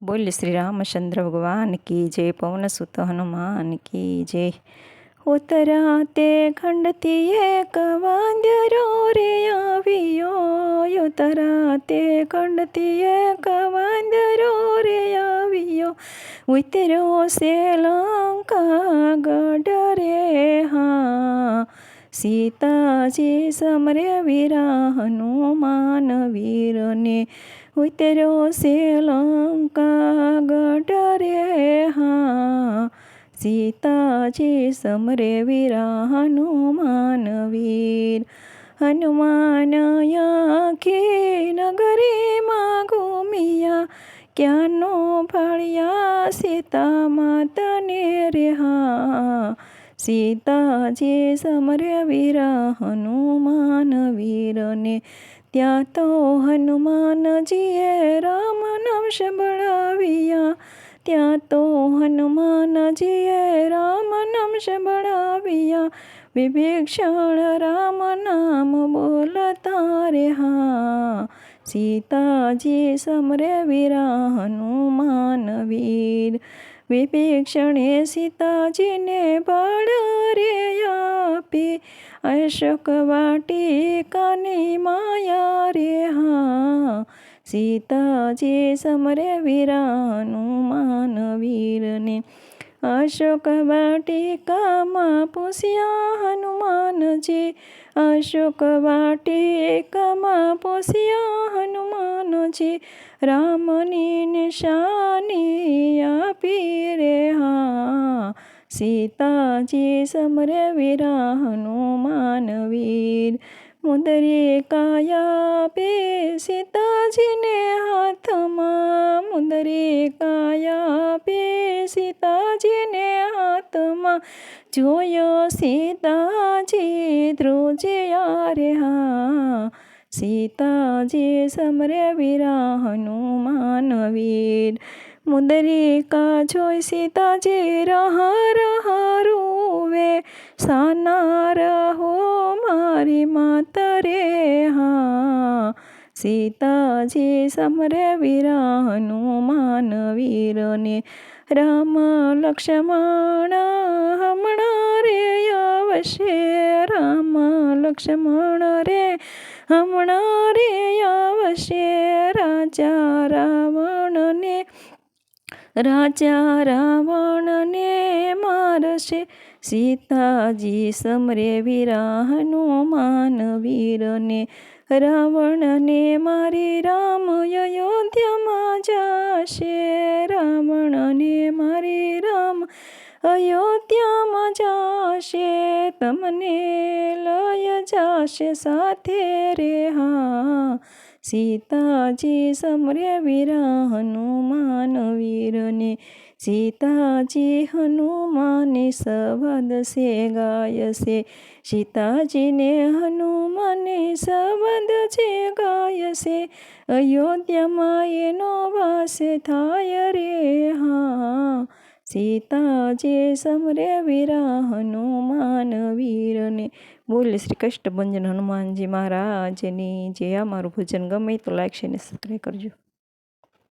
बोल श्री रामचंद्र भगवान की जय। पवन सुत हनुमान की जय। उतराते खंडती एक वांद्यरो रे आवियो। उतराते खंडती एक वांद्यरो रे आवियो। उतरो से लंका गढ़ रे हाँ। सीताजी समरे वीरा हनुमान वीर ने। उतरो से लंका गढ़ रे हाँ। सीताजी समरे वीरा हनुमान वीर। हनुमान आखी नगरी माँ घूमिया। क्यानो भाड़िया सीता माता ने रे हाँ। सीताजी समरे वीरा हनुमान वीर ने। त्या तो हनुमानजीए राम नाम संभळाविया। त्या तो हनुमानजीए राम नाम संभळाविया। विभीषण राम नाम बोलता रे हाँ। सीताजी समरे वीरा हनुमान वीर। विभीषणे सीताजी ने बाळ रे आपी। अशोक वाटिकानी माया रे हाँ। सीताजी समरे वीरा हनुमान वीर ने। अशोक वाटिका माँ पोसिया हनुमान जी। अशोक वाटिका माँ पोसिया हनुमान जी। रामनी निशानी आपी रे हाँ। सीताजी समरे वीरा हनुमान वीर। मुदरी काया पे सीताजी ने हाथ माँ। मुदरी काया पे सीताजी ने हाथ माँ। जोयो सीताजी ध्रुजिया रे हाँ। सीताजी समरे वीरा हनुमान वीर। मुदरी का जोई सीताजी रहा रहा रोवे। साना रहो मारी माता रे हाँ। सीताजी समरे वीरा हनुमान वीर ने। राम लक्ष्मण हमणा रे आवशे। राम लक्ष्मण रे हमणा रे आवशे। राजा रावण ने मारशे। सीताजी समरे वीरा हनुमान वीर ने। रावण ने मारी राम अयोध्या मा जाशे। रावण ने मारी राम अयोध्या मा जाशे। तमने लय जाशे साथे रे हाँ। सीताजी समरे वीरा हनुमान वीर ने। सीताजी हनुमान संवाद से गाय से। सीताजी ने हनुमान संवाद से गाय से। अयोध्या माए नो वास थाय रे हाँ। सीताजी समरे वीरा हनुमान वीर ने। बोल श्री कष्टभंजन हनुमान जी महाराज ની જે. અમારું ભજન ગમે તો લાઈક શેર ને સબસ્ક્રાઈબ કરજો।